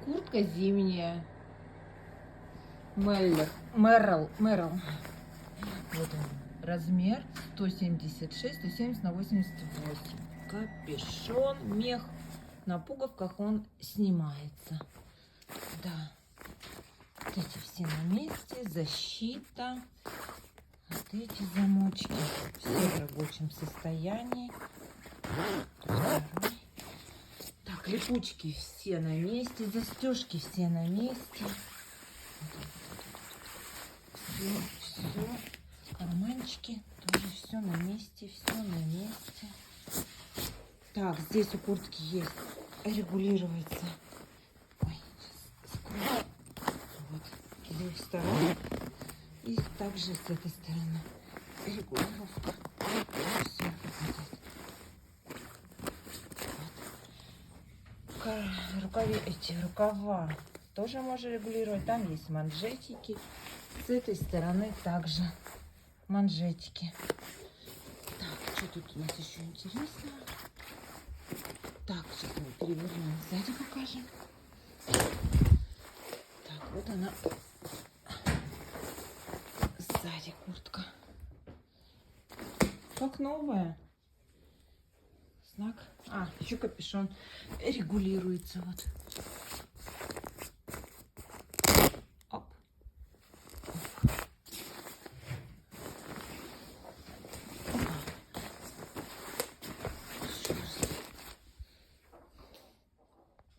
Куртка зимняя. Мерл. Вот он. Размер 176, 170 на 88. Капюшон, мех. На пуговках он снимается. Да. Вот эти все на месте. Защита. Вот эти замочки. Все в рабочем состоянии. Второй. Так, липучки все на месте. Застежки все на месте. Все. Карманчики тоже все на месте. Все на месте. Так, здесь у куртки есть. Регулируется. Ой, сейчас скрою. Вот. С двух сторон. И также с этой стороны. Регулировка. Все работает. Рукава тоже можно регулировать. Там есть манжетики. С этой стороны также манжетики. Так, что тут у нас еще интересного? Так, сейчас мы перевернем, сзади покажем. Так, вот она. Сзади куртка. Как новая. Знак. А, еще капюшон регулируется. Вот.